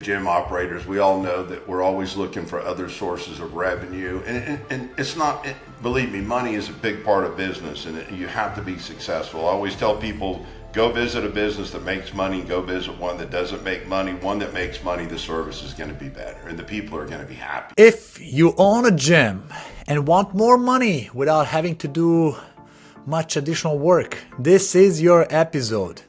Gym operators, we all know that we're always looking for other sources of revenue. And it's not, believe me, money is a big part of business and you have to be successful. I always tell people, go visit a business that makes money, go visit one that doesn't make money. One that makes money, the service is going to be better and the people are going to be happy. If you own a gym and want more money without having to do much additional work, this is your episode.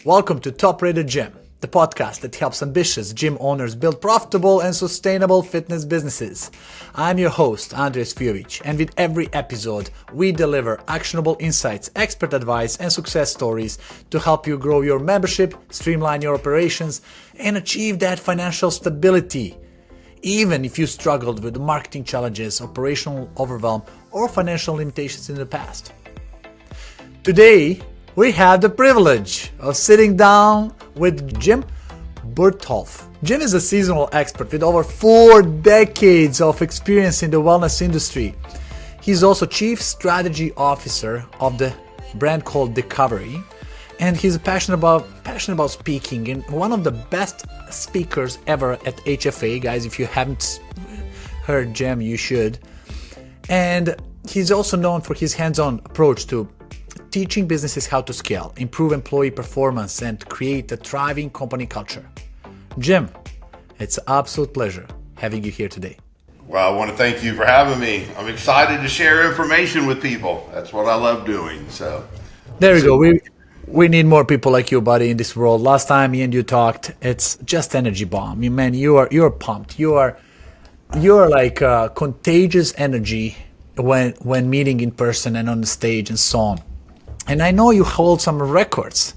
Welcome to Top Rated Gym, the podcast that helps ambitious gym owners build profitable and sustainable fitness businesses. I'm your host, Andres Cvijovic, and with every episode, we deliver actionable insights, expert advice, and success stories to help you grow your membership, streamline your operations, and achieve that financial stability, even if you struggled with marketing challenges, operational overwhelm, or financial limitations in the past. Today, we have the privilege of sitting down with Jim Burtoft. Jim is a seasonal expert with over 4 decades of experience in the wellness industry. He's also Chief Strategy Officer of the brand called Covery, and he's passionate about speaking and one of the best speakers ever at HFA. Guys, if you haven't heard Jim, you should. And he's also known for his hands-on approach to teaching businesses how to scale, improve employee performance, and create a thriving company culture. Jim, it's an absolute pleasure having you here today. Well, I want to thank you for having me. I'm excited to share information with people. That's what I love doing. So there we go. We need more people like you, buddy, in this world. Last time me and you talked, it's just energy bomb. Man, you're pumped. You're like contagious energy when meeting in person and on the stage and so on. And I know you hold some records,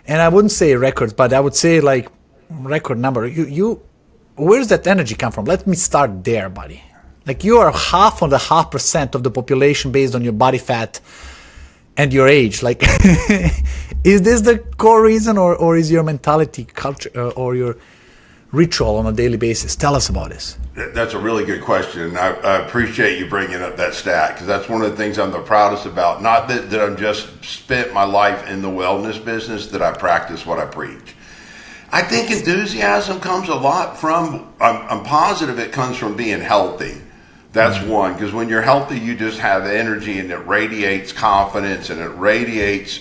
and I wouldn't say records, but I would say like record number. Where's that energy come from? Let me start there, buddy. Like you are 0.5% of the population based on your body fat and your age. Like, is this the core reason, or is your mentality, culture, or your ritual on a daily basis? Tell us about this. That's a really good question. I appreciate you bringing up that stat because that's one of the things I'm the proudest about. Not that I'm just spent my life in the wellness business, that I practice what I preach. I think enthusiasm comes a lot from, I'm positive it comes from being healthy. That's one, because when you're healthy, you just have energy and it radiates confidence and it radiates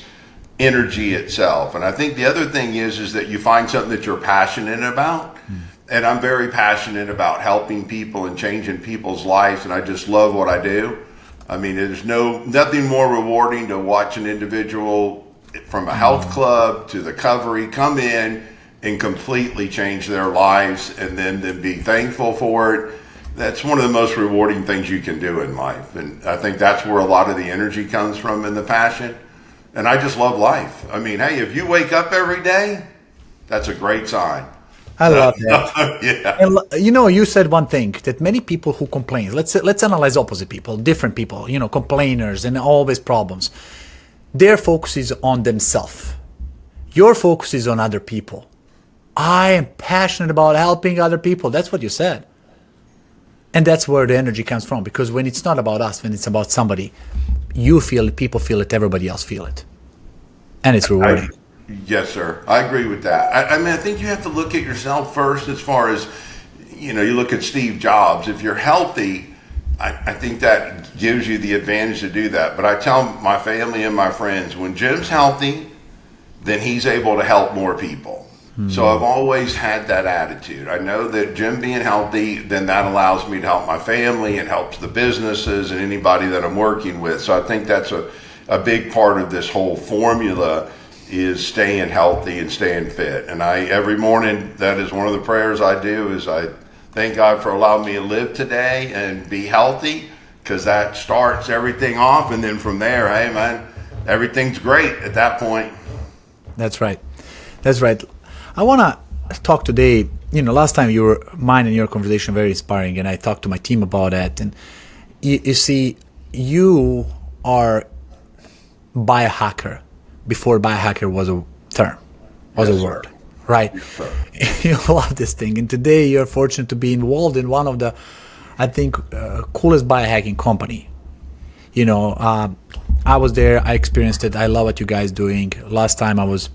energy itself. And I think the other thing is that you find something that you're passionate about. And I'm very passionate about helping people and changing people's lives, and I just love what I do. I mean, there's nothing more rewarding to watch an individual from a health club to the Covery come in and completely change their lives and then be thankful for it. That's one of the most rewarding things you can do in life. And I think that's where a lot of the energy comes from and the passion. And I just love life. I mean, hey, if you wake up every day, that's a great sign. I love that. Yeah. And you said one thing that many people who complain, let's analyze opposite people, different people, complainers and always problems. Their focus is on themselves. Your focus is on other people. I am passionate about helping other people. That's what you said. And that's where the energy comes from, because when it's not about us, when it's about somebody, you feel it, people feel it, everybody else feel it. And it's rewarding. Yes, sir. I agree with that. I mean, I think you have to look at yourself first as far as, you look at Steve Jobs. If you're healthy, I think that gives you the advantage to do that. But I tell my family and my friends, when Jim's healthy, then he's able to help more people. So I've always had that attitude. I know that Jim being healthy, then that allows me to help my family and helps the businesses and anybody that I'm working with. So I think that's a big part of this whole formula is staying healthy and staying fit. And every morning, that is one of the prayers I do, is I thank God for allowing me to live today and be healthy, because that starts everything off. And then from there, hey man, everything's great at that point. That's right. I want to talk today, last time mine and your conversation very inspiring, and I talked to my team about that. And you see, you are biohacker before biohacker was a term, was a word, right? Yes, you love this thing. And today you're fortunate to be involved in one of the, I think, coolest biohacking company. I was there, I experienced it. I love what you guys doing. Last time I was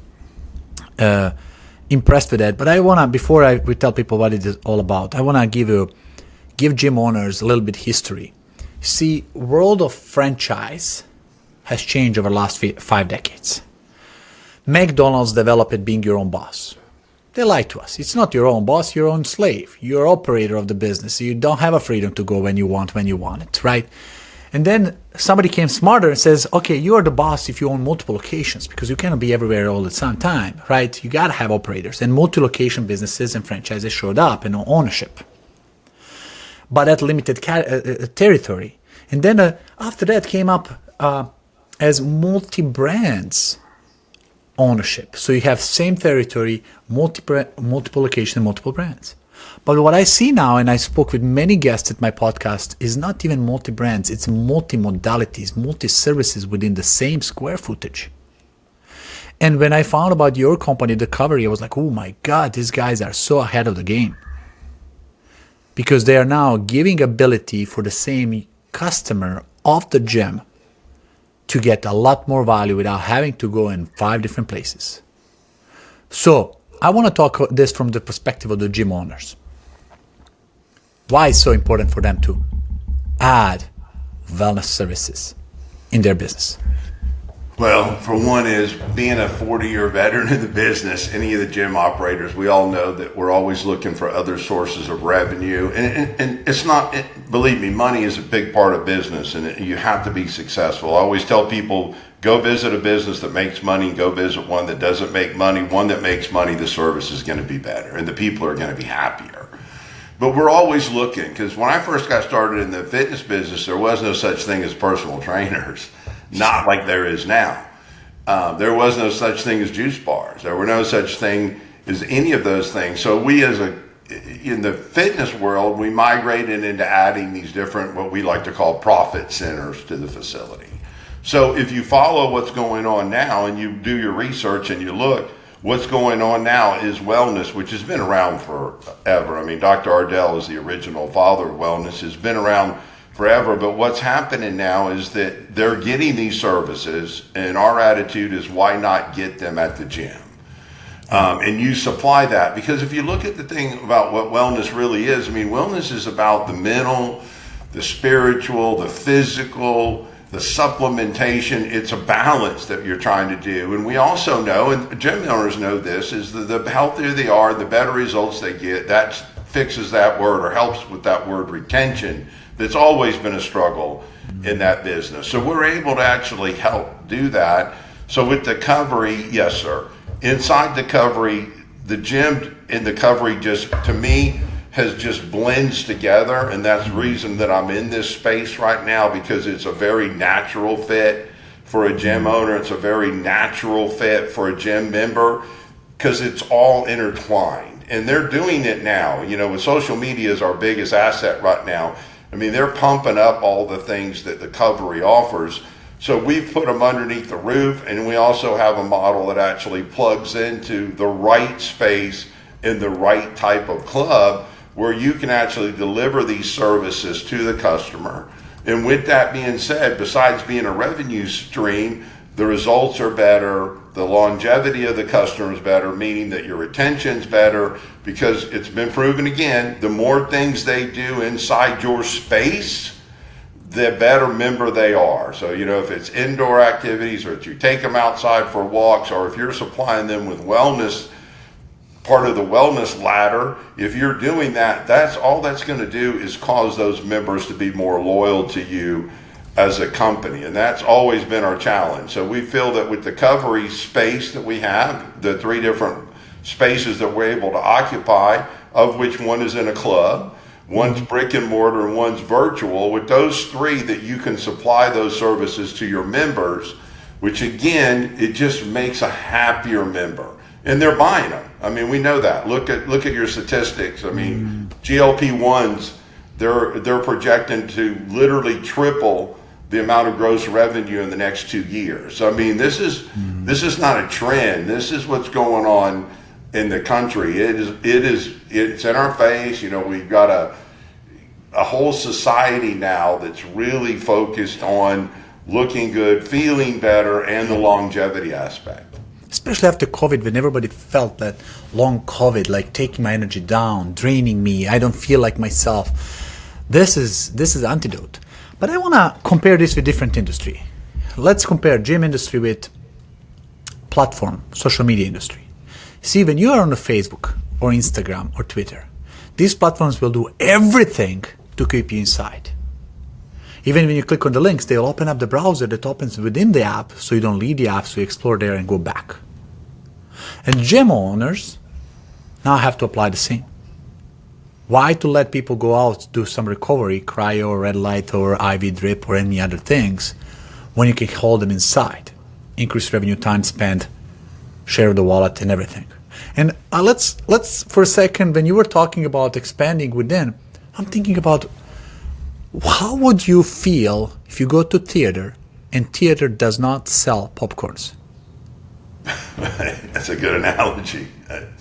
impressed with that. But I wanna, before we tell people what it is all about, I wanna give gym owners a little bit history. See, world of franchise has changed over the last 5 decades. McDonald's developed being your own boss. They lied to us. It's not your own boss, you're your own slave. You're operator of the business. You don't have a freedom to go when you want it, right? And then somebody came smarter and says, okay, you're the boss if you own multiple locations, because you cannot be everywhere all the same time, right? You got to have operators. And multi-location businesses and franchises showed up and ownership. But at limited territory. And then after that came up as multi-brands ownership. So you have same territory, multiple locations, multiple brands. But what I see now, and I spoke with many guests at my podcast, is not even multi-brands, it's multi-modalities, multi-services within the same square footage. And when I found about your company, the Covery, I was like, oh my God, these guys are so ahead of the game. Because they are now giving ability for the same customer of the gym to get a lot more value without having to go in 5 different places. So I want to talk this from the perspective of the gym owners. Why it's so important for them to add wellness services in their business? Well, for one is being a 40-year veteran in the business, any of the gym operators, we all know that we're always looking for other sources of revenue. And it's not, believe me, money is a big part of business and you have to be successful. I always tell people, go visit a business that makes money, go visit one that doesn't make money. One that makes money, the service is going to be better and the people are going to be happier. But we're always looking, because when I first got started in the fitness business, there was no such thing as personal trainers. Not like there is now. There was no such thing as juice bars. There were no such thing as any of those things. So we in the fitness world, we migrated into adding these different, what we like to call profit centers to the facility. So if you follow what's going on now and you do your research and you look, what's going on now is wellness, which has been around forever. I mean, Dr. Ardell is the original father of wellness, has been around forever, but what's happening now is that they're getting these services, and our attitude is, why not get them at the gym? And you supply that, because if you look at the thing about what wellness really is, I mean, wellness is about the mental, the spiritual, the physical, the supplementation. It's a balance that you're trying to do. And we also know, and gym owners know this, is that the healthier they are, the better results they get. That fixes that word, or helps with that word, retention. That's always been a struggle in that business. So we're able to actually help do that. So with the Covery, yes, sir. Inside the Covery, the gym in the Covery just, to me, has just blends together. And that's the reason that I'm in this space right now, because it's a very natural fit for a gym owner. It's a very natural fit for a gym member, because it's all intertwined. And they're doing it now. You know, with social media is our biggest asset right now. I mean, they're pumping up all the things that the Covery offers. So we've put them underneath the roof, and we also have a model that actually plugs into the right space in the right type of club, where you can actually deliver these services to the customer. And with that being said, besides being a revenue stream, the results are better, the longevity of the customer is better, meaning that your retention's better, because it's been proven again, the more things they do inside your space, the better member they are. So, you know, if it's indoor activities, or if you take them outside for walks, or if you're supplying them with wellness, part of the wellness ladder, if you're doing that, that's all that's going to do is cause those members to be more loyal to you as a company. And that's always been our challenge. So we feel that with the Covery space that we have, the 3 different spaces that we're able to occupy, of which one is in a club, one's brick and mortar, and one's virtual, with those 3 that you can supply those services to your members, which again, it just makes a happier member. And they're buying them. I mean, we know that. Look at your statistics. I mean, GLP-1s, they're projecting to literally triple the amount of gross revenue in the next 2 years. So, I mean, this is not a trend. This is what's going on in the country. It's in our face. You know, we've got a whole society now that's really focused on looking good, feeling better, and the longevity aspect. especially after COVID, when everybody felt that long COVID, like taking my energy down, draining me. I don't feel like myself. This is antidote. But I want to compare this with different industry. Let's compare gym industry with platform, social media industry. See, when you are on the Facebook or Instagram or Twitter, these platforms will do everything to keep you inside. Even when you click on the links, they'll open up the browser that opens within the app, so you don't leave the app, so you explore there and go back. And gym owners now have to apply the same. Why to let people go out, do some recovery, cryo, red light, or IV drip, or any other things, when you can hold them inside? Increase revenue, time spent, share the wallet, and everything. And let's for a second, when you were talking about expanding within, I'm thinking about how would you feel if you go to theater and theater does not sell popcorns? That's a good analogy.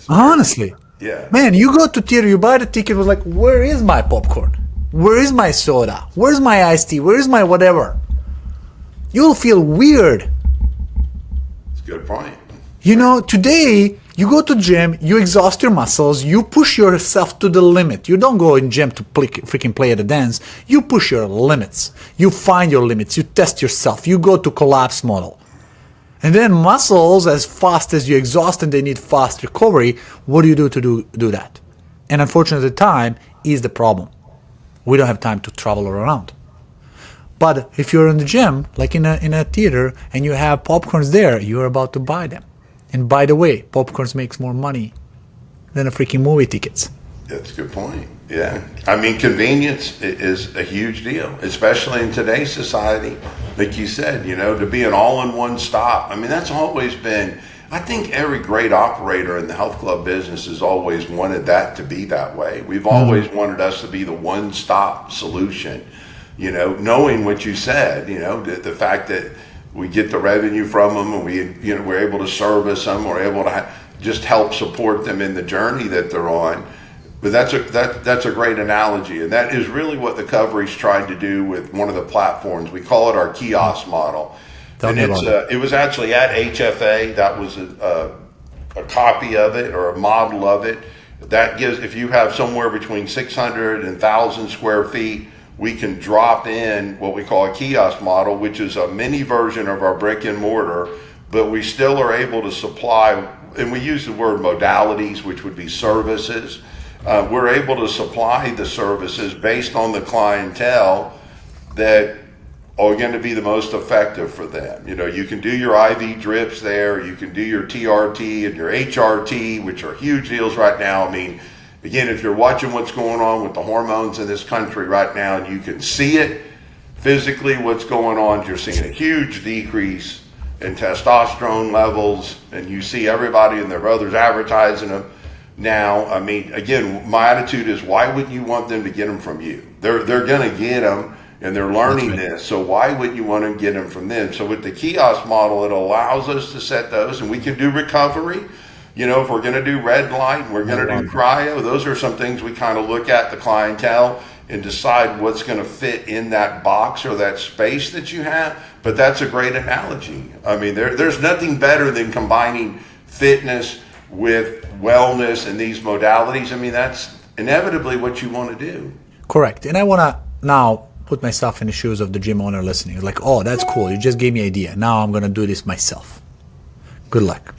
Honestly. Yeah. Man, you go to theater, you buy the ticket, it was like, where is my popcorn? Where is my soda? Where's my iced tea? Where is my whatever? You'll feel weird. That's a good point. You know, today, you go to gym, you exhaust your muscles, you push yourself to the limit. You don't go in gym to freaking play at a dance. You push your limits. You find your limits. You test yourself. You go to collapse model. And then muscles, as fast as you exhaust and they need fast recovery, what do you do to do that? And unfortunately, time is the problem. We don't have time to travel around. But if you're in the gym, like in a theater, and you have popcorns there, you're about to buy them. And by the way, popcorns makes more money than a freaking movie tickets. That's a good point. Yeah. I mean, convenience is a huge deal, especially in today's society. Like you said, to be an all-in-one stop. I mean, that's always been, I think every great operator in the health club business has always wanted that to be that way. We've always wanted us to be the one-stop solution, knowing what you said, the fact that we get the revenue from them and we're able to service them, we're able to just help support them in the journey that they're on. But that's a great analogy, and that is really what the Covery's tried to do with one of the platforms. We call it our Kiosk model. And it was actually at HFA. That was a copy of it or a model of it. That gives, if you have somewhere between 600 and 1,000 square feet, we can drop in what we call a kiosk model, which is a mini version of our brick and mortar, but we still are able to supply, and we use the word modalities, which would be services. We're able to supply the services based on the clientele that are going to be the most effective for them. You can do your IV drips there, you can do your TRT and your HRT, which are huge deals right now. I mean, again, if you're watching what's going on with the hormones in this country right now, and you can see it physically, what's going on, you're seeing a huge decrease in testosterone levels, and you see everybody and their brothers advertising them now. I mean, again, my attitude is, why wouldn't you want them to get them from you? They're going to get them, and they're learning this, so why wouldn't you want to get them from them? So with the kiosk model, it allows us to set those, and we can do recovery. If we're going to do red light, we're going to do cryo. Those are some things we kind of look at the clientele and decide what's going to fit in that box or that space that you have. But that's a great analogy. I mean, there's nothing better than combining fitness with wellness and these modalities. I mean, that's inevitably what you want to do. Correct. And I want to now put myself in the shoes of the gym owner listening. Like, oh, that's cool. You just gave me an idea. Now I'm going to do this myself. Good luck.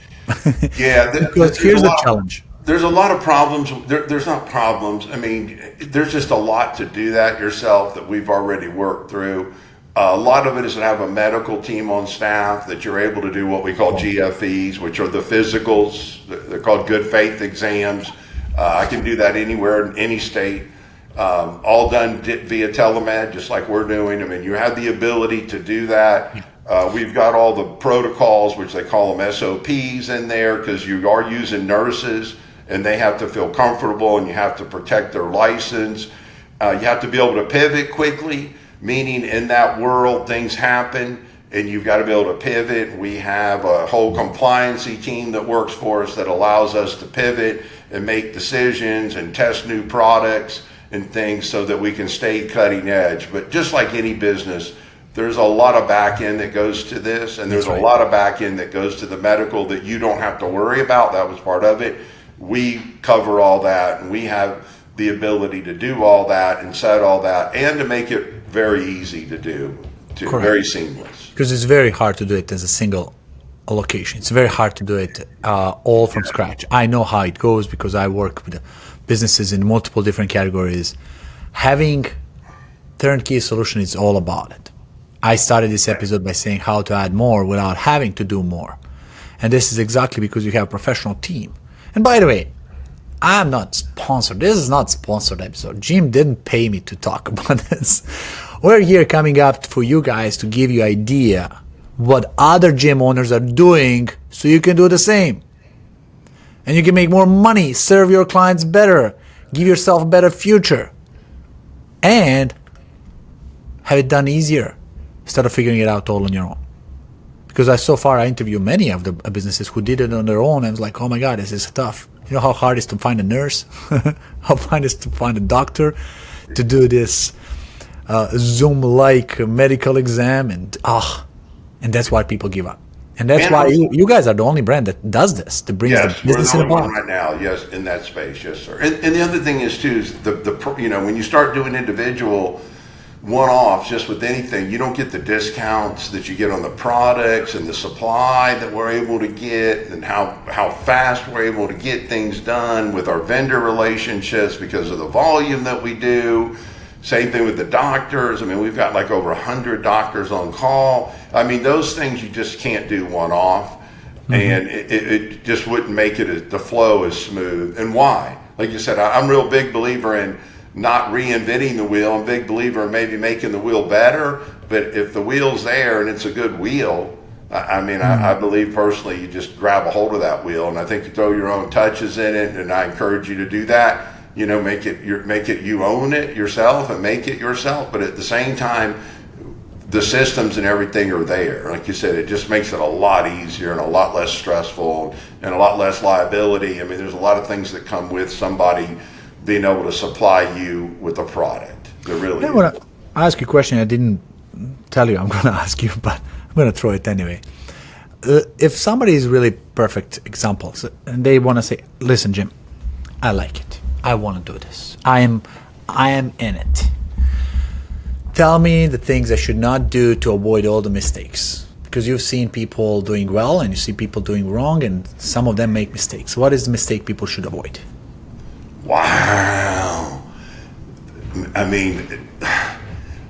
Yeah. Because here's the challenge. There's a lot of problems. There's not problems. I mean, there's just a lot to do that yourself that we've already worked through. A lot of it is to have a medical team on staff that you're able to do what we call GFEs, which are the physicals. They're called good faith exams. I can do that anywhere in any state. All done via telemed, just like we're doing. I mean, you have the ability to do that. We've got all the protocols, which they call them SOPs in there, because you are using nurses and they have to feel comfortable and you have to protect their license. You have to be able to pivot quickly, meaning in that world things happen and you've got to be able to pivot. We have a whole compliancy team that works for us that allows us to pivot and make decisions and test new products and things so that we can stay cutting edge. But just like any business, there's a lot of back end that goes to this, and there's That's right. a lot of back end that goes to the medical that you don't have to worry about. That was part of it. We cover all that, and we have the ability to do all that and set all that, and to make it very easy to do, Correct. very seamless. Because it's very hard to do it as a single location. It's very hard to do it all from scratch. I know how it goes because I work with businesses in multiple different categories. Having turnkey solution is all about it. I started this episode by saying how to add more without having to do more. And this is exactly because you have a professional team. And by the way, I'm not sponsored. This is not sponsored episode. Jim didn't pay me to talk about this. We're here coming up for you guys to give you idea what other gym owners are doing so you can do the same. And you can make more money, serve your clients better, give yourself a better future, and have it done easier instead of figuring it out all on your own. Because so far I interview many of the businesses who did it on their own, and I was like, oh my God, this is tough. You know how hard it is to find a nurse? How hard it is to find a doctor to do this Zoom-like medical exam, and that's why people give up. And that's why you guys are the only brand that does this, that brings the business in a box. Right now, yes, in that space, yes, sir. And the other thing is too, is when you start doing individual one-offs just with anything, you don't get the discounts that you get on the products and the supply that we're able to get, and how fast we're able to get things done with our vendor relationships because of the volume that we do. Same thing with the doctors. I mean, we've got like over 100 doctors on call. I mean, those things you just can't do one-off, and it just wouldn't make it the flow as smooth. And why? Like you said, I'm a real big believer in not reinventing the wheel. I'm a big believer in maybe making the wheel better, but if the wheel's there and it's a good wheel, I believe personally you just grab a hold of that wheel, and I think you throw your own touches in it, and I encourage you to do that. Make it you own it yourself and make it yourself, but at the same time, the systems and everything are there. Like you said, it just makes it a lot easier and a lot less stressful and a lot less liability. I mean, there's a lot of things that come with somebody being able to supply you with a product. There really I want to ask you a question I didn't tell you I'm going to ask you, but I'm going to throw it anyway. If somebody is really perfect examples and they want to say, listen, Jim, I like it. I want to do this. I am in it. Tell me the things I should not do to avoid all the mistakes. Because you've seen people doing well and you see people doing wrong, and some of them make mistakes. What is the mistake people should avoid? Wow. I mean,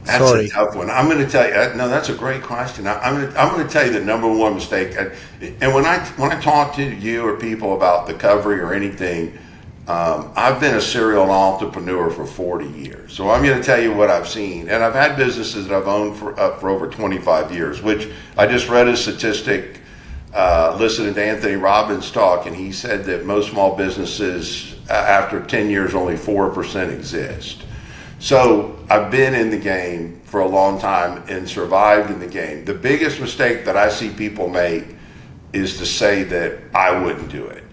that's a tough one. I'm going to tell you. No, that's a great question. I'm going to tell you the number one mistake. And when I talk to you or people about the Covery or anything, I've been a serial entrepreneur for 40 years. So I'm going to tell you what I've seen. And I've had businesses that I've owned for over 25 years, which I just read a statistic, listening to Anthony Robbins talk, and he said that most small businesses, after 10 years, only 4% exist. So I've been in the game for a long time and survived in the game. The biggest mistake that I see people make is to say that I wouldn't do it.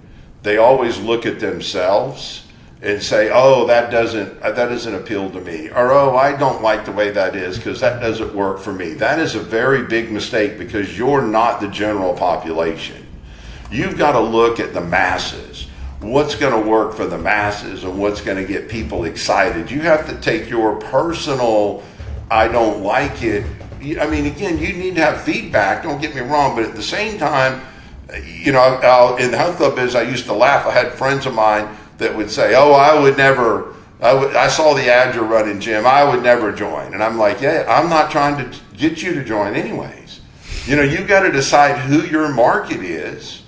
They always look at themselves and say, oh, that doesn't appeal to me. Or, oh, I don't like the way that is because that doesn't work for me. That is a very big mistake because you're not the general population. You've got to look at the masses. What's going to work for the masses and what's going to get people excited. You have to take your personal, I don't like it. I mean, again, you need to have feedback, don't get me wrong, but at the same time, in the health club business, I used to laugh. I had friends of mine that would say, oh, I saw the ad you're running, Jim. I would never join. And I'm like, yeah, I'm not trying to get you to join anyways. You've got to decide who your market is.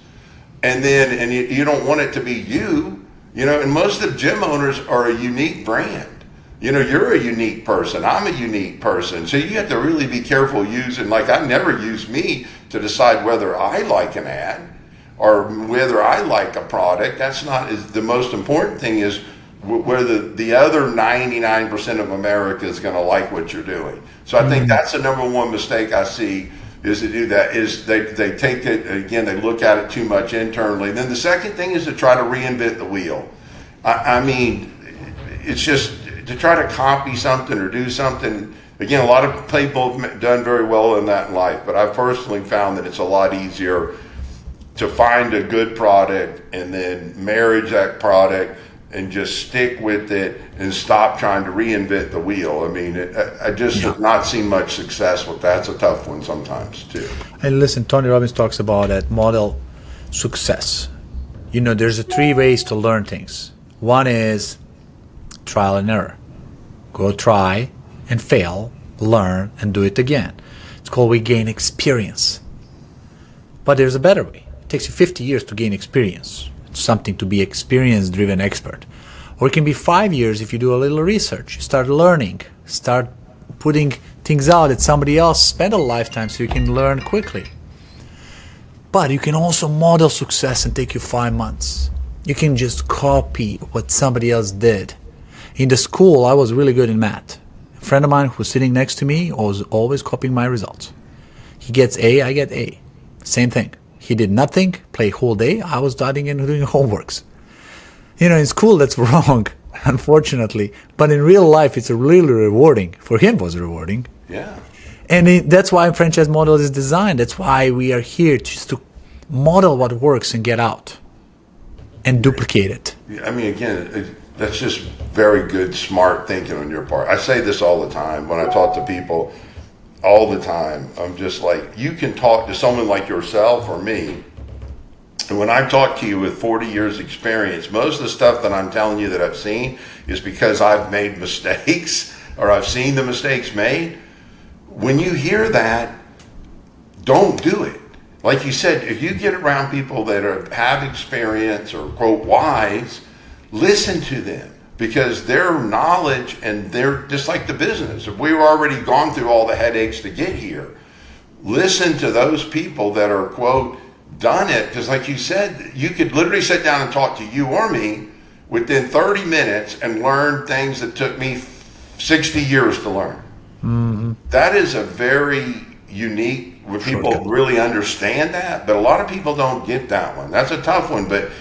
And you don't want it to be you, and most of the gym owners are a unique brand. You're a unique person. I'm a unique person. So you have to really be careful using, like I never use me to decide whether I like an ad or whether I like a product. That's not the most important thing is whether the other 99% of America is going to like what you're doing. So I think that's the number one mistake I see is to do that, is they take it, again, they look at it too much internally. And then the second thing is to try to reinvent the wheel. I mean, it's just to try to copy something or do something. Again, a lot of people have done very well in that in life, but I've personally found that it's a lot easier to find a good product and then marriage that product and just stick with it and stop trying to reinvent the wheel. I mean, I just have not seen much success with that. It's a tough one sometimes too. And listen, Tony Robbins talks about that model success. You know, there's 3 ways to learn things. One is trial and error. Go try and fail, learn, and do it again. It's called we gain experience. But there's a better way. It takes you 50 years to gain experience. It's something to be experience-driven expert. Or it can be 5 years if you do a little research. You start learning, start putting things out that somebody else spent a lifetime so you can learn quickly. But you can also model success and take you 5 months. You can just copy what somebody else did. In the school, I was really good in math. A friend of mine who was sitting next to me was always copying my results. He gets A, I get A. Same thing. He did nothing, play whole day. I was studying and doing homeworks. You know, in school, that's wrong, unfortunately. But in real life, it's really rewarding. For him, it was rewarding. Yeah. And that's why franchise model is designed. That's why we are here just to model what works and get out and duplicate it. I mean, again, that's just very good, smart thinking on your part. I say this all the time when I talk to people. All the time, I'm just like, you can talk to someone like yourself or me, and when I talk to you with 40 years experience, most of the stuff that I'm telling you that I've seen is because I've made mistakes or I've seen the mistakes made. When you hear that, don't do it. Like you said, if you get around people that have experience or quote wise, listen to them. Because their knowledge and they're just like the business. If we've already gone through all the headaches to get here, listen to those people that are, quote, done it. Because like you said, you could literally sit down and talk to you or me within 30 minutes and learn things that took me 60 years to learn. Mm-hmm. That is a very unique, where people really understand that, but a lot of people don't get that one. That's a tough one, but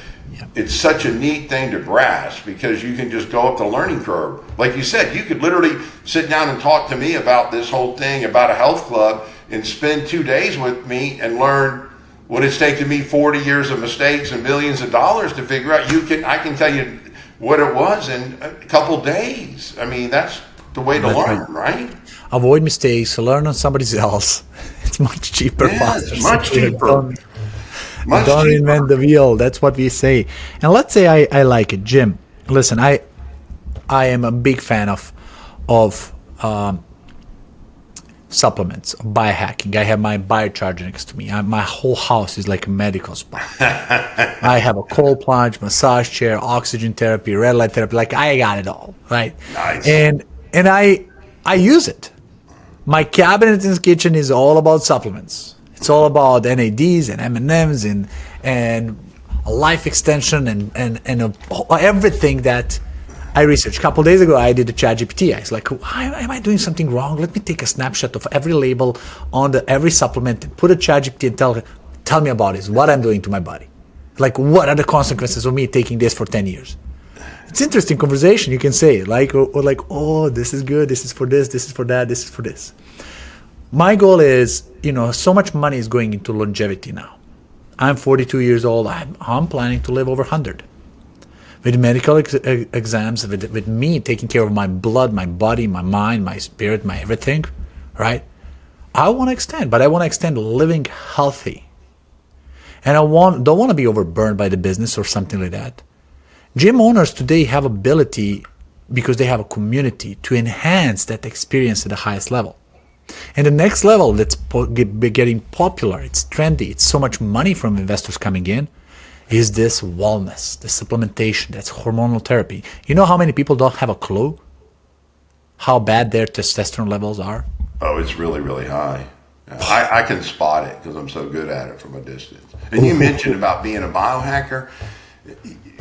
it's such a neat thing to grasp because you can just go up the learning curve. Like you said, you could literally sit down and talk to me about this whole thing about a health club and spend 2 days with me and learn what it's taken me 40 years of mistakes and millions of dollars to figure out. I can tell you what it was in a couple days. I mean, that's the way to learn, right? Avoid mistakes, learn on somebody else. It's much cheaper, faster. It's much cheaper. Don't reinvent the wheel. That's what we say. And let's say I like it, Jim. Listen, I am a big fan of supplements, of biohacking. I have my biocharger next to me. My whole house is like a medical spa. I have a cold plunge, massage chair, oxygen therapy, red light therapy. Like I got it all, right? Nice. And I use it. My cabinet in the kitchen is all about supplements. It's all about NADs and M&Ms and a life extension and everything that I researched. A couple of days ago, I did a ChatGPT. I was like, am I doing something wrong? Let me take a snapshot of every label on every supplement and put a ChatGPT and tell me about this, what I'm doing to my body. Like, what are the consequences of me taking this for 10 years? It's interesting conversation. You can say oh, this is good. This is for this. This is for that. This is for this. My goal is, so much money is going into longevity now. I'm 42 years old. I'm planning to live over 100. With medical exams, with me taking care of my blood, my body, my mind, my spirit, my everything, right? I want to extend, but I want to extend living healthy. And don't want to be overburned by the business or something like that. Gym owners today have ability, because they have a community, to enhance that experience at the highest level. And the next level that's getting popular, it's trendy, it's so much money from investors coming in, is this wellness, the supplementation, that's hormonal therapy. You know how many people don't have a clue how bad their testosterone levels are? Oh, it's really, really high. I can spot it because I'm so good at it from a distance. And you mentioned about being a biohacker.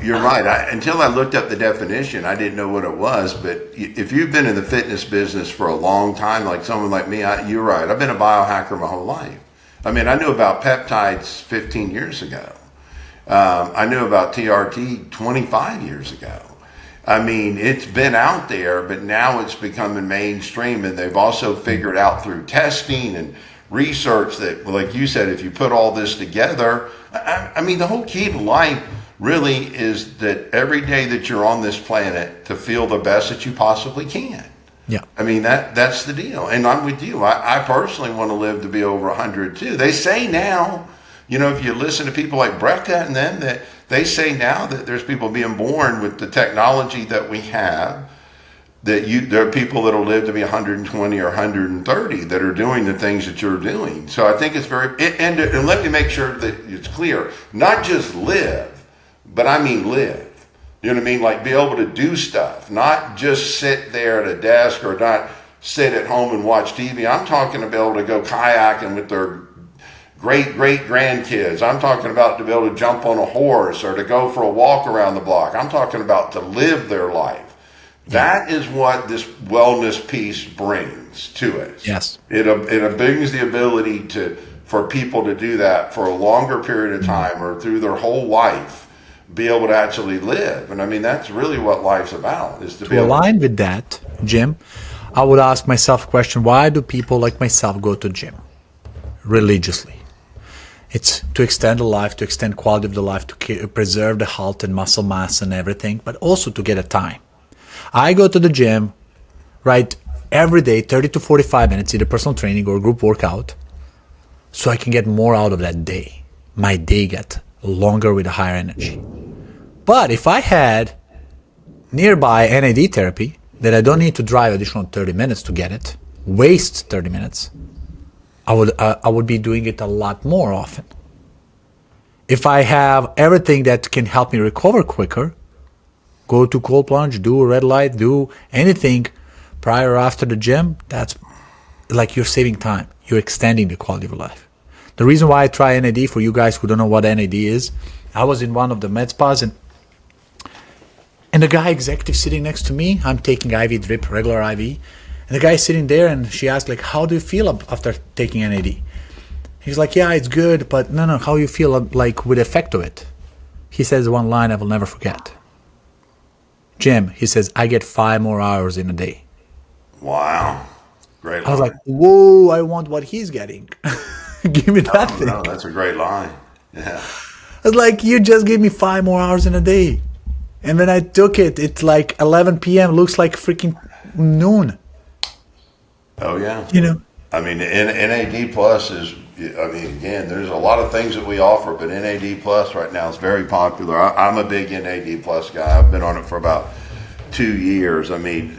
You're right. Until I looked up the definition, I didn't know what it was. But if you've been in the fitness business for a long time, like someone like me, you're right. I've been a biohacker my whole life. I mean, I knew about peptides 15 years ago. I knew about TRT 25 years ago. I mean, it's been out there, but now it's becoming mainstream, and they've also figured out through testing and research that, like you said, if you put all this together, I mean, the whole key to life really is that every day that you're on this planet to feel the best that you possibly can. Yeah. I mean, that's the deal. And I'm with you. I personally want to live to be over 100 too. They say now, you know, if you listen to people like Brecca and them, that they say now that there's people being born with the technology that we have, that there are people that will live to be 120 or 130 that are doing the things that you're doing. So I think it's and let me make sure that it's clear, not just live, but I mean live. You know what I mean? Like be able to do stuff, not just sit there at a desk or not sit at home and watch TV. I'm talking to be able to go kayaking with their great-grandkids. I'm talking about to be able to jump on a horse or to go for a walk around the block. I'm talking about to live their life. That is what this wellness piece brings to us. Yes. It brings the ability for people to do that for a longer period of time or through their whole life, be able to actually live. And I mean, that's really what life's about, is to be able align with that, Jim. I would ask myself a question: why do people like myself go to gym religiously? It's to extend the life, to extend quality of the life, to preserve the health and muscle mass and everything, but also to get a time. I go to the gym, right, every day, 30 to 45 minutes, either personal training or group workout, so I can get more out of that day. My day gets longer with a higher energy. But if I had nearby NAD therapy, that I don't need to drive additional 30 minutes to get it, waste 30 minutes, I would be doing it a lot more often. If I have everything that can help me recover quicker, go to cold plunge, do a red light, do anything prior or after the gym, that's like you're saving time. You're extending the quality of life. The reason why I try NAD, for you guys who don't know what NAD is, I was in one of the med spas and the guy executive sitting next to me, I'm taking IV drip, regular IV, and the guy sitting there and she asked, like, how do you feel after taking NAD? He's like, yeah, it's good, but no, how you feel like with the effect of it? He says one line I will never forget. Jim, he says, I get 5 more hours in a day. Wow. Great line. I was like, whoa, I want what he's getting. Give me that thing. No, that's a great line. Yeah. I was like, you just gave me 5 more hours in a day. And when I took it, it's like 11 p.m. Looks like freaking noon. Oh, yeah. You know? I mean, NAD Plus is, I mean, again, there's a lot of things that we offer, but NAD Plus right now is very popular. I'm a big NAD Plus guy. I've been on it for about 2 years. I mean,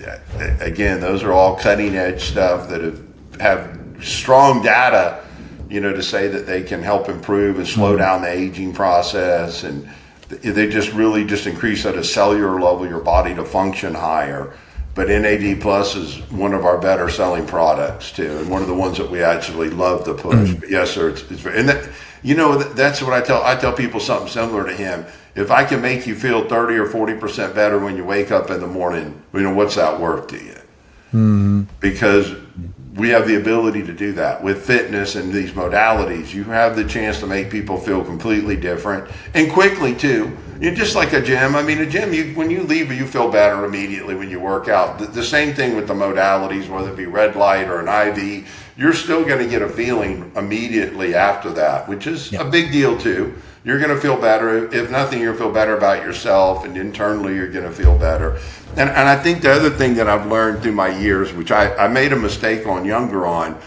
again, those are all cutting edge stuff that have strong data, you know, to say that they can help improve and slow down the aging process. And they just really just increase at a cellular level your body to function higher. But NAD Plus is one of our better selling products too, and one of the ones that we actually love to push. But yes, sir, it's very, and that, you know, that's what I tell people something similar to him. If I can make you feel 30 or 40% better when you wake up in the morning, you know, what's that worth to you? Mm-hmm. Because we have the ability to do that with fitness and these modalities. You have the chance to make people feel completely different and quickly too. You're just like a gym. I mean, a gym, when you leave, you feel better immediately when you work out. The same thing with the modalities, whether it be red light or an IV, you're still going to get a feeling immediately after that, which is a big deal too. You're going to feel better. If nothing, you'll feel better about yourself, and internally you're going to feel better. And I think the other thing that I've learned through my years, which I made a mistake on younger on,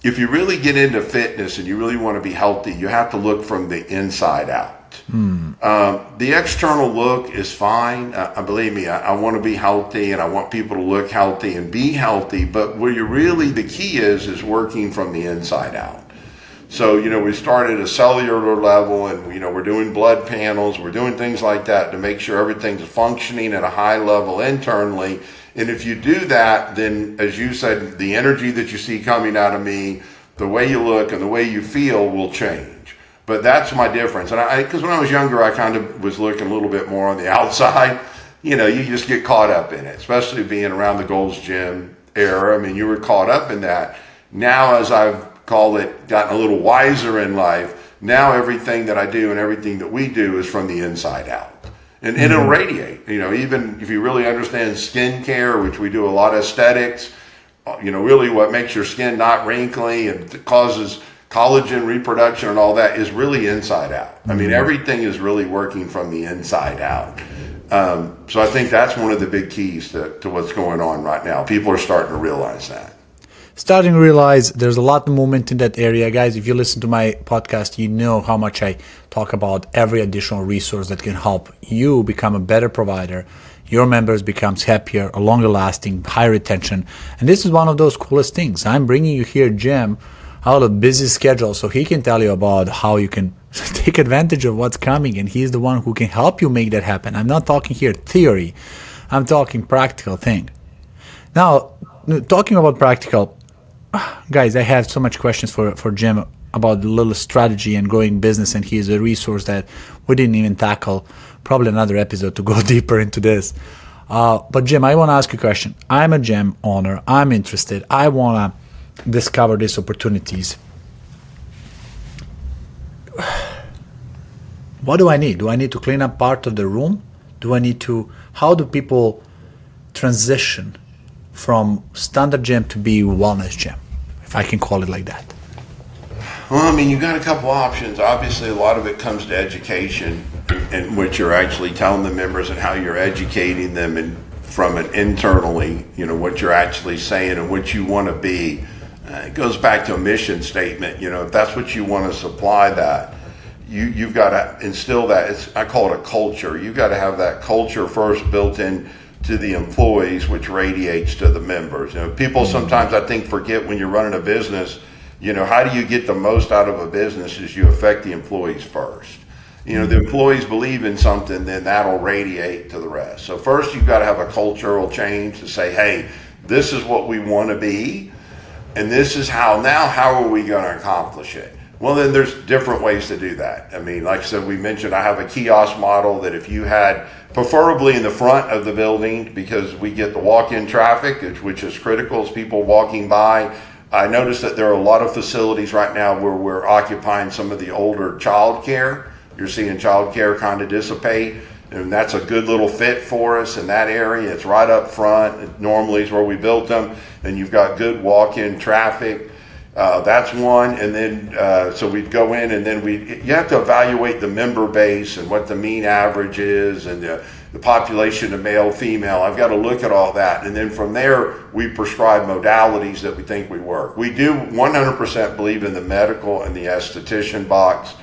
if you really get into fitness and you really want to be healthy, you have to look from the inside out. The external look is fine. Believe me, I want to be healthy and I want people to look healthy and be healthy. But where you really, the key is working from the inside out. So, you know, we started at a cellular level and, you know, we're doing blood panels. We're doing things like that to make sure everything's functioning at a high level internally. And if you do that, then, as you said, the energy that you see coming out of me, the way you look and the way you feel will change. But that's my difference. And because when I was younger, I kind of was looking a little bit more on the outside. You know, you just get caught up in it, especially being around the Gold's Gym era. I mean, you were caught up in that. Now, as I've gotten a little wiser in life, now everything that I do and everything that we do is from the inside out. And it'll radiate, even if you really understand skincare, which we do a lot of aesthetics, really what makes your skin not wrinkly and causes collagen reproduction and all that is really inside out. I mean, everything is really working from the inside out. So I think that's one of the big keys to what's going on right now. People are starting to realize that. Starting to realize there's a lot of movement in that area. Guys, if you listen to my podcast, you know how much I talk about every additional resource that can help you become a better provider. Your members becomes happier, a longer lasting, high retention. And this is one of those coolest things. I'm bringing you here Jim out of a busy schedule so he can tell you about how you can take advantage of what's coming. And he's the one who can help you make that happen. I'm not talking here theory. I'm talking practical thing. Now, talking about practical, guys, I have so much questions for Jim about the little strategy and growing business, and he is a resource that we didn't even tackle. Probably another episode to go deeper into this. But Jim, I want to ask you a question. I'm a gym owner. I'm interested. I want to discover these opportunities. What do I need? Do I need to clean up part of the room? How do people transition from standard gym to be wellness gym, if I can call it like that? Well, I mean, you've got a couple options. Obviously, a lot of it comes to education and what you're actually telling the members and how you're educating them, and from it internally, what you're actually saying and what you want to be. It goes back to a mission statement. If that's what you want to supply that, you've got to instill that. I call it a culture. You've got to have that culture first built in to the employees, which radiates to the members. People sometimes, I think, forget when you're running a business, how do you get the most out of a business is you affect the employees first. The employees believe in something, then that'll radiate to the rest. So first you've got to have a cultural change to say, hey, this is what we want to be, and this is how are we going to accomplish it? Well, then there's different ways to do that. I mean, like I said, we mentioned I have a kiosk model that if you had, preferably in the front of the building, because we get the walk-in traffic, which is critical as people walking by. I noticed that there are a lot of facilities right now where we're occupying some of the older child care. You're seeing child care kind of dissipate, and that's a good little fit for us in that area. It's right up front. It normally is where we built them, and you've got good walk-in traffic. That's one. And then so we'd go in, and then you have to evaluate the member base and what the mean average is, and the population of male, female. I've got to look at all that, and then from there we prescribe modalities that we think we work. We do 100% believe in the medical and the esthetician box.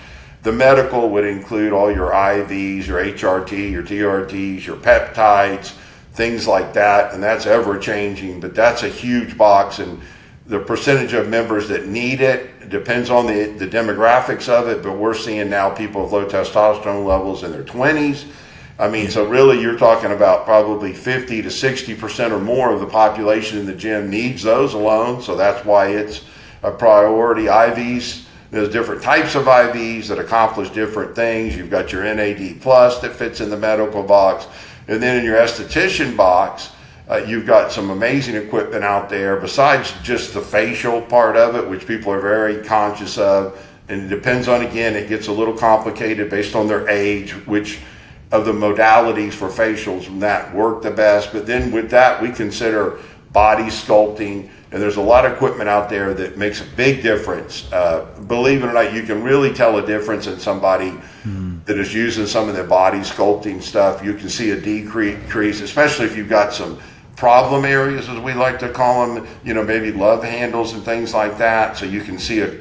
The medical would include all your IVs, your HRT, your TRTs, your peptides, things like that, and that's ever changing, but that's a huge box. And the percentage of members that need it depends on the demographics of it, but we're seeing now people with low testosterone levels in their 20s. I mean, so really you're talking about probably 50 to 60% or more of the population in the gym needs those alone, so that's why it's a priority. IVs, there's different types of IVs that accomplish different things. You've got your NAD plus that fits in the medical box, and then in your esthetician box, you've got some amazing equipment out there besides just the facial part of it, which people are very conscious of. And it depends on, again, it gets a little complicated based on their age, which of the modalities for facials that work the best. But then with that, we consider body sculpting. And there's a lot of equipment out there that makes a big difference. Believe it or not, you can really tell a difference in somebody that is using some of the body sculpting stuff. You can see a decrease, especially if you've got some problem areas, as we like to call them, maybe love handles and things like that. So you can see a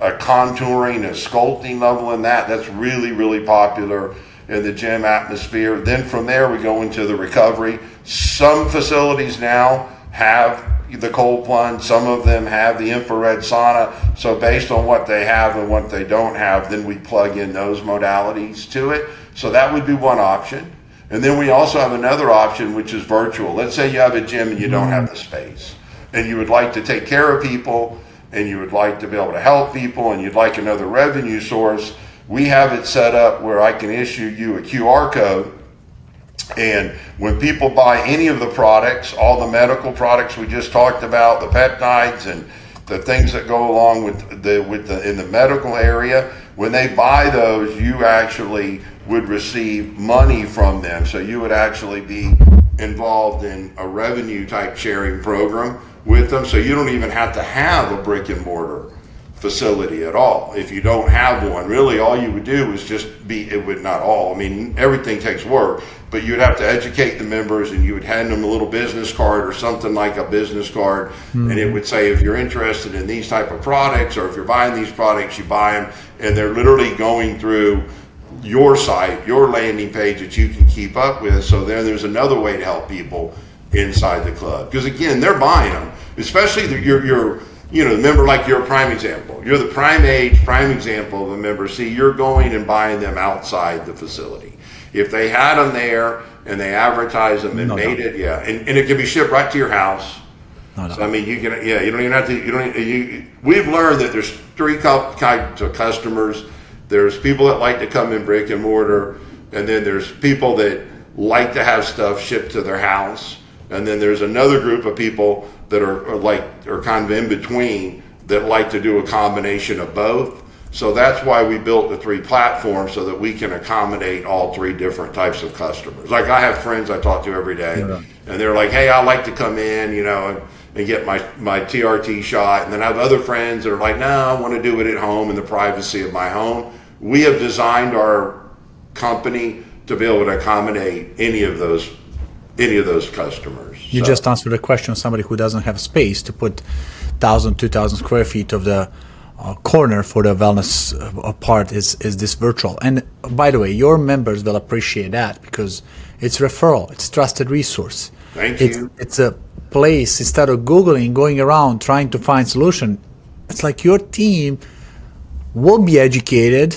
contouring, a sculpting level in that. That's really, really popular in the gym atmosphere. Then from there, we go into the recovery. Some facilities now have the cold plunge. Some of them have the infrared sauna. So based on what they have and what they don't have, then we plug in those modalities to it. So that would be one option. And then we also have another option, which is virtual. Let's say you have a gym and you don't have the space, and you would like to take care of people, and you would like to be able to help people, and you'd like another revenue source. We have it set up where I can issue you a QR code, and when people buy any of the products, all the medical products we just talked about, the peptides and the things that go along with the in the medical area, when they buy those, you actually would receive money from them. So you would actually be involved in a revenue type sharing program with them. So you don't even have to have a brick and mortar facility at all. If you don't have one, really all you would do is just be, it would not all, I mean, everything takes work, but you'd have to educate the members, and you would hand them a little business card or something like a business card. And it would say, if you're interested in these type of products, or if you're buying these products, you buy them. And they're literally going through your site, your landing page that you can keep up with. So there's another way to help people inside the club. Because again, they're buying them, especially you're remember, like you're a prime example. You're the prime example of a member. See, you're going and buying them outside the facility. If they had them there and they advertised them and and it can be shipped right to your house. So, I mean, you don't even have to, we've learned that there's three kinds of customers. There's people that like to come in brick and mortar, and then there's people that like to have stuff shipped to their house. And then there's another group of people that are kind of in between, that like to do a combination of both. So that's why we built the three platforms, so that we can accommodate all three different types of customers. Like, I have friends I talk to every day, and they're like, hey, I like to come in, and get my TRT shot. And then I have other friends that are like, no, I want to do it at home in the privacy of my home. We have designed our company to be able to accommodate any of those customers. You just answered the question of somebody who doesn't have space to put 1,000, 2,000 square feet of the corner for the wellness part is this virtual. And by the way, your members will appreciate that, because it's referral, it's trusted resource. Thank you. It's a place, instead of Googling, going around trying to find solution, it's like your team will be educated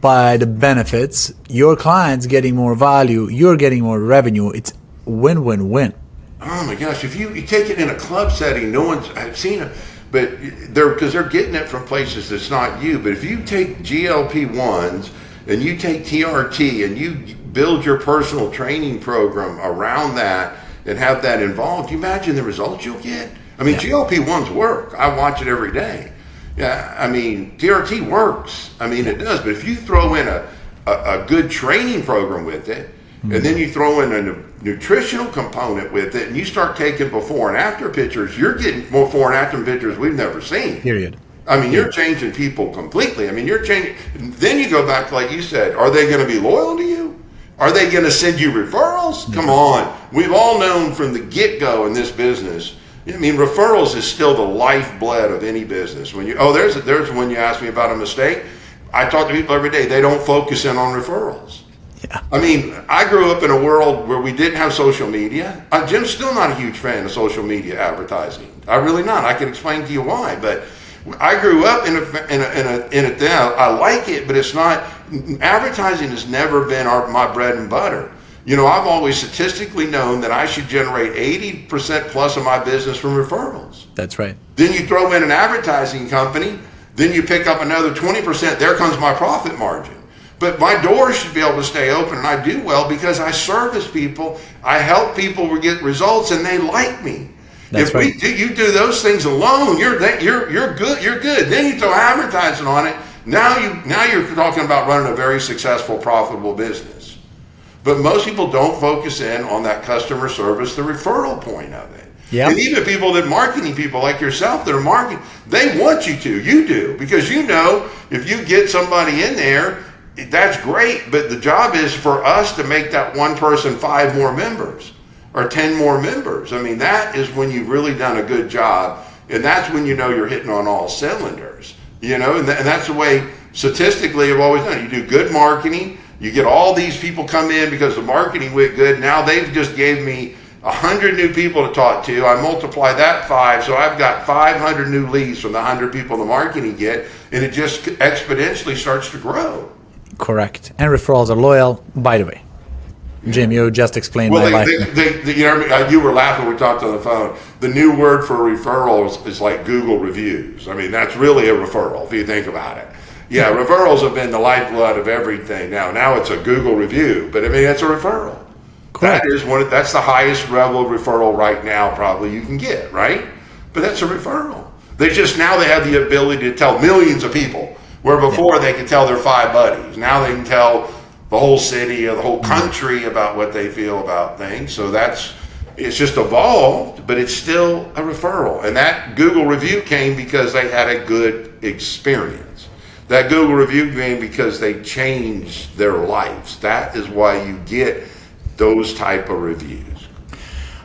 by the benefits, your clients getting more value, you're getting more revenue. It's win-win-win. Oh my gosh, if you take it in a club setting, I've seen it, but because they're getting it from places that's not you. But if you take GLP-1s and you take TRT and you build your personal training program around that and have that involved, you imagine the results you'll get. I mean, GLP-1s work. I watch it every day. Yeah, I mean, TRT works. I mean, it does. But if you throw in a good training program with it, and then you throw in a nutritional component with it, and you start taking before and after pictures, you're getting more before and after pictures we've never seen. Period. I mean, you're changing people completely. I mean, you're changing. Then you go back, like you said, are they going to be loyal to you? Are they going to send you referrals? Come on. We've all known from the get-go in this business. I mean, referrals is still the lifeblood of any business. When there's when you ask me about a mistake. I talk to people every day. They don't focus in on referrals. Yeah. I mean, I grew up in a world where we didn't have social media. Jim's still not a huge fan of social media advertising. I'm really not. I can explain to you why, but I grew up in a thing. I like it, but it's not. Advertising has never been my bread and butter. I've always statistically known that I should generate 80% plus of my business from referrals. That's right. Then you throw in an advertising company, then you pick up another 20%. There comes my profit margin. But my doors should be able to stay open, and I do well because I service people, I help people get results, and they like me. That's right. You do those things alone, you're good. You're good. Then you throw advertising on it. Now you're talking about running a very successful, profitable business. But most people don't focus in on that customer service, the referral point of it. Yeah. And even people marketing people like yourself that are marketing, they want you to. You do, because if you get somebody in there, that's great, but the job is for us to make that one person 5 more members or 10 more members. I mean, that is when you've really done a good job, and that's when you're hitting on all cylinders. And that's the way statistically I've always done it. You do good marketing, you get all these people come in because the marketing went good. Now they've just gave me 100 new people to talk to. I multiply that 5, so I've got 500 new leads from the 100 people the marketing get, and it just exponentially starts to grow. Correct. And referrals are loyal. By the way, Jim, you just explained my life. You were laughing when we talked on the phone. The new word for referrals is like Google reviews. I mean, that's really a referral if you think about it. Yeah, referrals have been the lifeblood of everything. Now it's a Google review, but I mean, it's a referral. Correct. That's the highest level of referral right now probably you can get, right? But that's a referral. They have the ability to tell millions of people, where before they could tell their 5 buddies. Now they can tell the whole city or the whole country about what they feel about things. So it's just evolved, but it's still a referral. And that Google review came because they had a good experience. That Google review came because they changed their lives. That is why you get those type of reviews.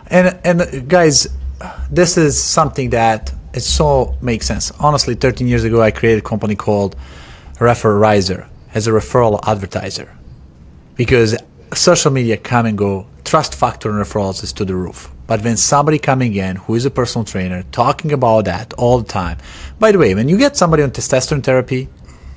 And guys, this is something that it so makes sense. Honestly, 13 years ago, I created a company called Referizer as a referral advertiser, because social media come and go, trust factor in referrals is to the roof. But when somebody coming in who is a personal trainer talking about that all the time, by the way, when you get somebody on testosterone therapy,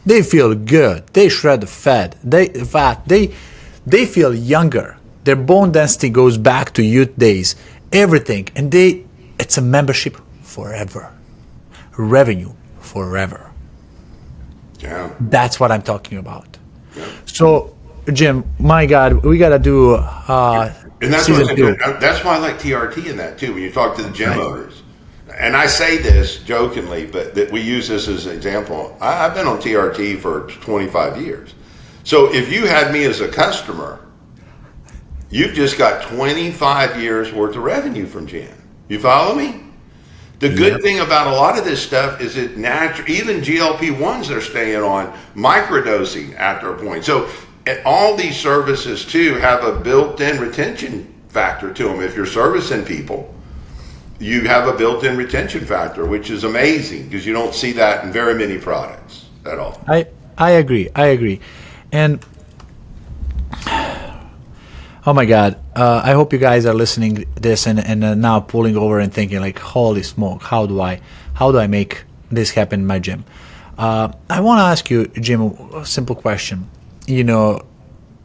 they feel good, they shred the fat, they feel younger, their bone density goes back to youth days, everything, and it's a membership forever, revenue forever. Yeah, that's what I'm talking about. Yeah. So, Jim, my God, we gotta do and that's season 2. That's why I like TRT in that too. When you talk to the gym owners, and I say this jokingly, but that we use this as an example. I've been on TRT for 25 years. So if you had me as a customer, you've just got 25 years worth of revenue from Jim. You follow me? The good thing about a lot of this stuff is it natural. Even GLP-1s are staying on microdosing after a point. So all these services too have a built-in retention factor to them. If you're servicing people, you have a built-in retention factor, which is amazing because you don't see that in very many products at all. I agree. And oh my God, I hope you guys are listening to this and now pulling over and thinking like, holy smoke, how do I make this happen in my gym? I want to ask you, Jim, a simple question. You know,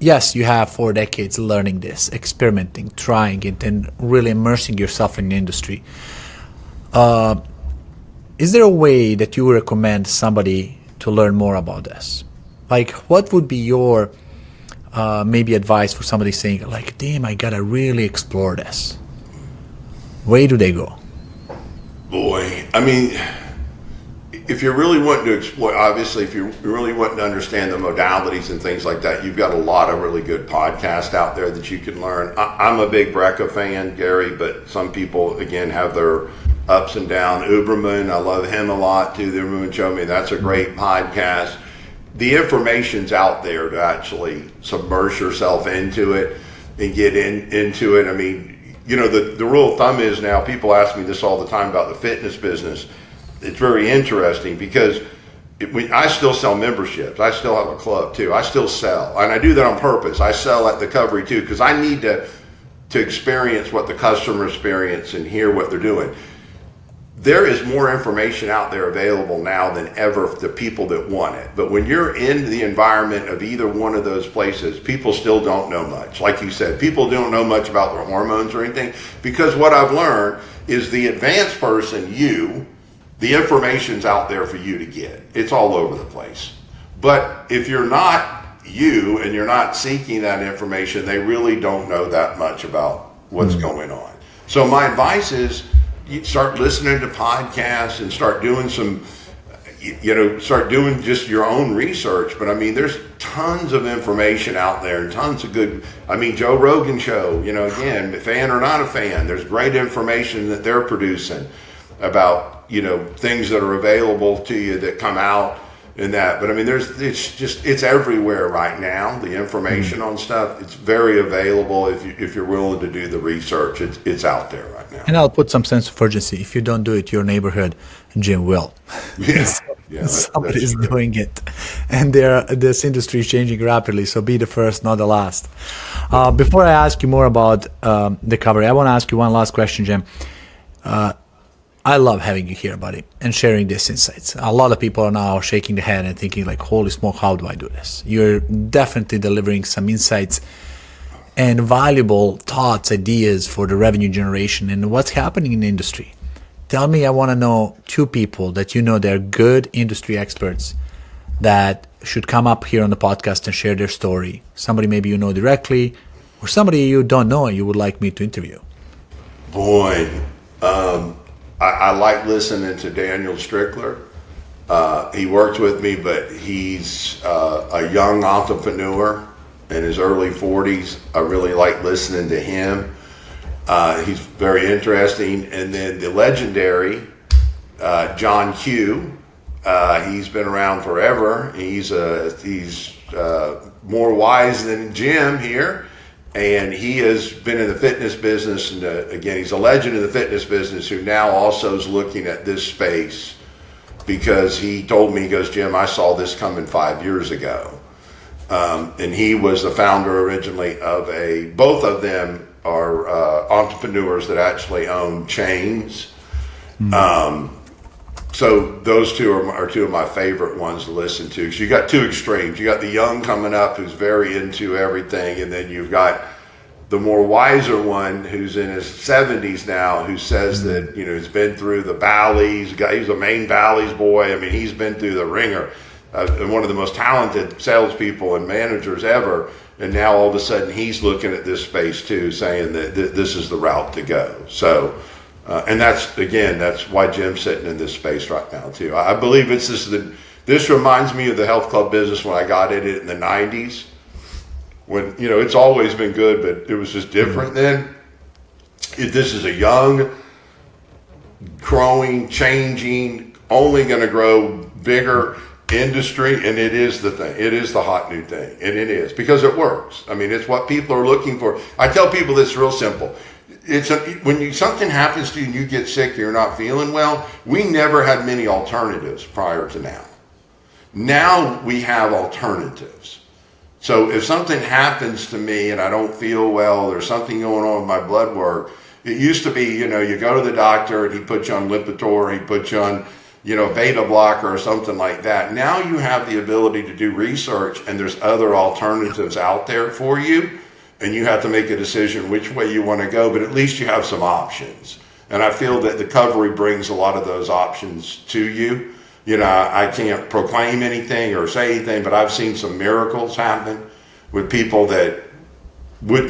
yes, you have 4 decades learning this, experimenting, trying it, and really immersing yourself in the industry. Is there a way that you would recommend somebody to learn more about this? Like, what would be your maybe advice for somebody saying like, damn, I gotta really explore this? Where do they go? Boy, I mean, if you're really wanting to explore, obviously, if you're really wanting to understand the modalities and things like that, you've got a lot of really good podcasts out there that you can learn. I'm a big Brecka fan, Gary, but some people, again, have their ups and downs. Uberman, I love him a lot too. The Uberman Show Me, that's a great podcast. The information's out there to actually submerge yourself into it and get into it. I mean, you know, the rule of thumb is now, people ask me this all the time about the fitness business. It's very interesting because I still sell memberships. I still have a club too. I still sell, and I do that on purpose. I sell at the Covery too because I need to experience what the customer experience and hear what they're doing. There is more information out there available now than ever for the people that want it. But when you're in the environment of either one of those places, people still don't know much. Like you said, people don't know much about their hormones or anything, because what I've learned is the advanced person, the information's out there for you to get. It's all over the place. But if you're not you and you're not seeking that information, they really don't know that much about what's going on. So my advice is, you start listening to podcasts and start doing start doing just your own research. But I mean, there's tons of information out there and tons of good, Joe Rogan show, again, fan or not a fan, there's great information that they're producing about, things that are available to you that come out in that. But I mean, it's everywhere right now. The information on stuff, it's very available if you're willing to do the research. It's out there right now. And I'll put some sense of urgency. If you don't do it, your neighborhood gym will. Yeah, somebody's doing it, and this industry is changing rapidly. So be the first, not the last. Before I ask you more about the Covery, I want to ask you one last question, Jim. I love having you here, buddy, and sharing these insights. A lot of people are now shaking their head and thinking like, holy smoke, how do I do this? You're definitely delivering some insights and valuable thoughts, ideas for the revenue generation and what's happening in the industry. Tell me, I want to know 2 people that they're good industry experts that should come up here on the podcast and share their story. Somebody maybe you know directly, or somebody you don't know and you would like me to interview. Boy, I like listening to Daniel Strickler. He works with me, but he's a young entrepreneur, in his early 40s. I really like listening to him. He's very interesting. And then the legendary John Q. He's been around forever. He's more wise than Jim here. And he has been in the fitness business. And again, he's a legend in the fitness business who now also is looking at this space, because he told me, he goes, Jim, I saw this coming 5 years ago. And he was the founder originally of both of them are entrepreneurs that actually own chains. So those two are two of my favorite ones to listen to. So you got two extremes. You got the young coming up who's very into everything, and then you've got the more wiser one who's in his 70s now, who says that, he's been through the valleys. He's a Maine Valley's boy. I mean, he's been through the ringer. And one of the most talented salespeople and managers ever. And now all of a sudden he's looking at this space too, saying that this is the route to go. So, and that's why Jim's sitting in this space right now too. I believe this reminds me of the health club business when I got in it in the 90s. When, it's always been good, but it was just different then. This is a young, growing, changing, only going to grow bigger industry, and it is the thing. It is the hot new thing, and it is because it works. I mean, it's what people are looking for. I tell people this real simple. When something happens to you and you get sick and you're not feeling well, we never had many alternatives prior to now. Now we have alternatives. So if something happens to me and I don't feel well, there's something going on with my blood work, it used to be, you go to the doctor and he puts you on Lipitor, he puts you on, beta blocker or something like that. Now you have the ability to do research, and there's other alternatives out there for you, and you have to make a decision which way you want to go, but at least you have some options. And I feel that the Covery brings a lot of those options to you. I can't proclaim anything or say anything, but I've seen some miracles happen with people that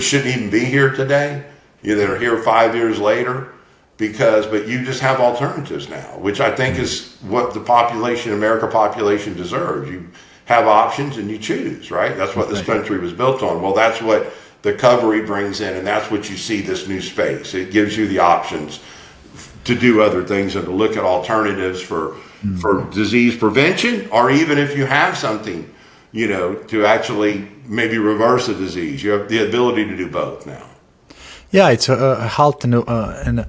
shouldn't even be here today, that are here 5 years later. But you just have alternatives now, which I think is what the American population deserves. You have options and you choose, right? That's what this country was built on. Well, that's what the Covery brings in, and that's what you see this new space. It gives you the options to do other things and to look at alternatives for disease prevention, or even if you have something, to actually maybe reverse a disease. You have the ability to do both now. Yeah, it's a health and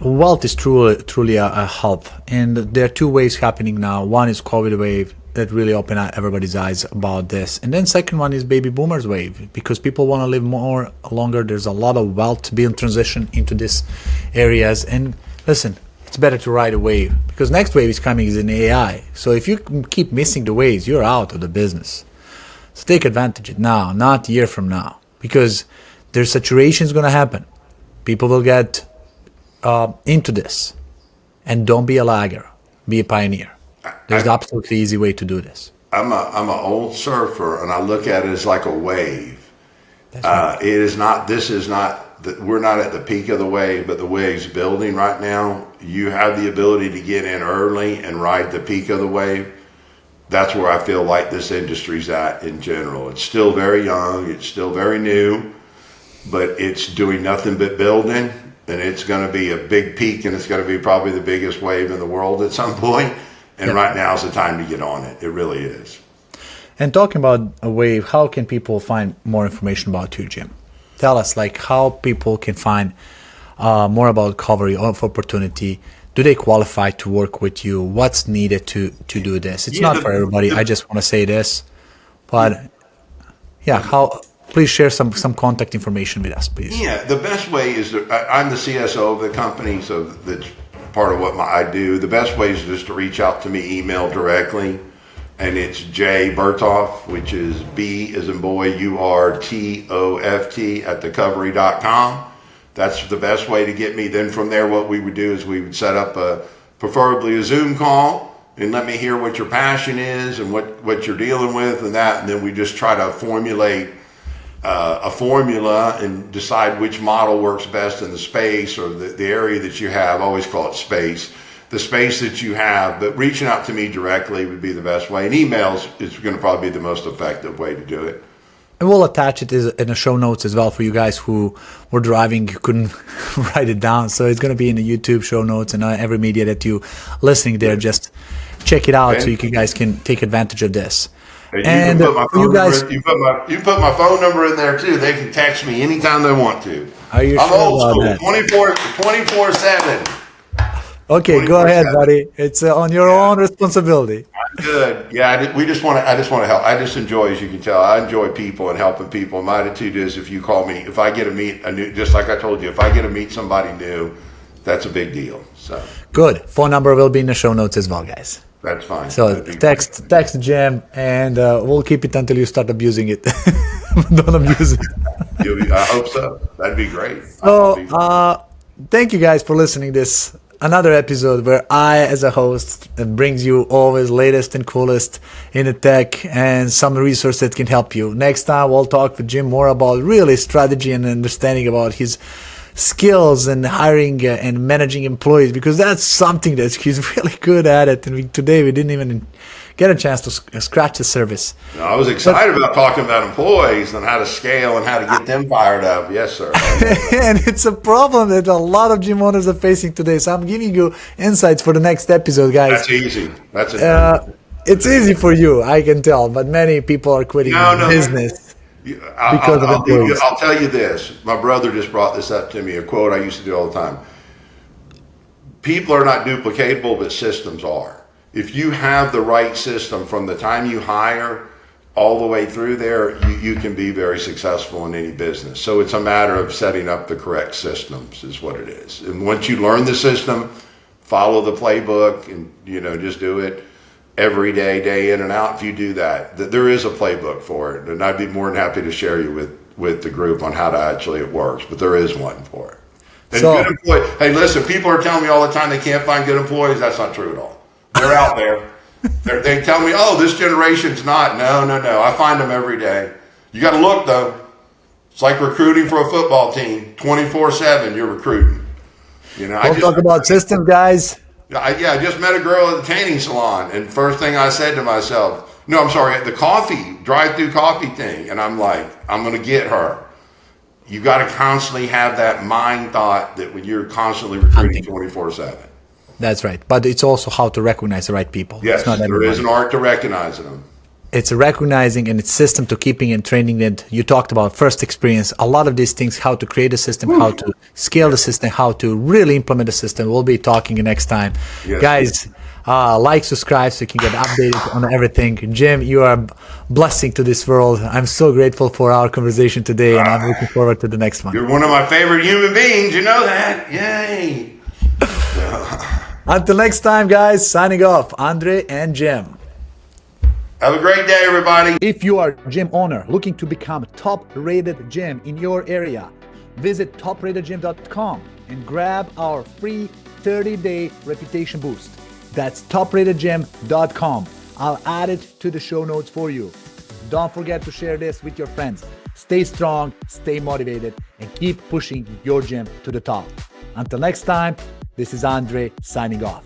wealth is truly a health, and there are two waves happening now. One is COVID wave that really opened up everybody's eyes about this, and then second one is baby boomers wave, because people want to live longer. There's a lot of wealth being transitioned into these areas, and listen, it's better to ride a wave, because next wave is coming is in AI. So if you keep missing the waves, you're out of the business. So take advantage of it now, not a year from now, because there's saturation is going to happen. People will get into this, and don't be a lagger, be a pioneer. There's the absolutely easy way to do this. I'm an old surfer, and I look at it as like a wave. It is not. This is not. We're not at the peak of the wave, but the wave's building right now. You have the ability to get in early and ride the peak of the wave. That's where I feel like this industry's at in general. It's still very young. It's still very new, but it's doing nothing but building. And it's going to be a big peak, and it's going to be probably the biggest wave in the world at some point. And right now is the time to get on it. It really is. And talking about a wave, how can people find more information about you, Jim? Tell us, how people can find more about Covery of opportunity. Do they qualify to work with you? What's needed to do this? It's not for everybody. I just want to say this. But please share some contact information with us, please. Yeah, the best way is I'm the CSO of the company, so that's part of what I do. The best way is just to reach out to me, email directly, and it's J Burtoft, which is B as in boy, URTOFT at thecovery.com. That's the best way to get me. Then from there, what we would do is we would set up preferably a Zoom call, and let me hear what your passion is and what you're dealing with and that, and then we just try to formulate a formula and decide which model works best in the space or the area that you have. I always call it space. The space that you have, but reaching out to me directly would be the best way. And emails is going to probably be the most effective way to do it. And we'll attach it in the show notes as well for you guys who were driving, you couldn't write it down. So it's going to be in the YouTube show notes and every media that you listening there. Just check it out so you guys can take advantage of this. And you put my phone number in there too. They can text me anytime they want to. Are you I'm sure old about school, that? 24/7. Okay, go ahead, buddy. It's on your own responsibility. Good. Yeah, I just want to help. I just enjoy, as you can tell, I enjoy people and helping people. My attitude is, if you call me, if I get to meet a new, just like I told you, if I get to meet somebody new, that's a big deal. So good. Phone number will be in the show notes as well, guys. That's fine. So text Jim, and we'll keep it until you start abusing it. Don't abuse it. I hope so. That'd be great. So thank you guys for listening to this. Another episode where I, as a host, brings you always latest and coolest in the tech and some resources that can help you. Next time, we'll talk with Jim more about really strategy and understanding about his skills and hiring and managing employees, because that's something that he's really good at it. And today we didn't even get a chance to scratch the surface. I was excited about talking about employees and how to scale and how to get them fired up. Yes, sir. And it's a problem that a lot of gym owners are facing today. So I'm giving you insights for the next episode, guys. That's easy. It's easy for you, I can tell, but many people are quitting business because of employees. I'll tell you this. My brother just brought this up to me, a quote I used to do all the time. People are not duplicatable, but systems are. If you have the right system from the time you hire all the way through there, you can be very successful in any business. So it's a matter of setting up the correct systems is what it is. And once you learn the system, follow the playbook and, just do it every day, day in and out. If you do that, there is a playbook for it. And I'd be more than happy to share you with the group on how to actually it works, but there is one for it. And good employees. Hey, listen, people are telling me all the time they can't find good employees. That's not true at all. They're out there. They tell me, oh, this generation's not. No. I find them every day. You got to look, though. It's like recruiting for a football team. 24/7, you're recruiting. We'll talk about systems, guys. I just met a girl at the tanning salon, and first thing I said to myself, at the drive-through coffee thing, and I'm like, I'm going to get her. You got to constantly have that mind thought that when you're constantly recruiting 24/7. That's right. But it's also how to recognize the right people. Yes, there is an art to recognizing them. It's recognizing, and it's system to keeping and training it. You talked about first experience. A lot of these things, how to create a system, how to scale the system, how to really implement the system. We'll be talking next time. Yes. Guys, like, subscribe so you can get updated on everything. Jim, you are a blessing to this world. I'm so grateful for our conversation today, and I'm looking forward to the next one. You're one of my favorite human beings. You know that. Yay. Until next time, guys, signing off, Andre and Jim. Have a great day, everybody. If you are a gym owner looking to become a top-rated gym in your area, visit topratedgym.com and grab our free 30-day reputation boost. That's topratedgym.com. I'll add it to the show notes for you. Don't forget to share this with your friends. Stay strong, stay motivated, and keep pushing your gym to the top. Until next time, this is Andre signing off.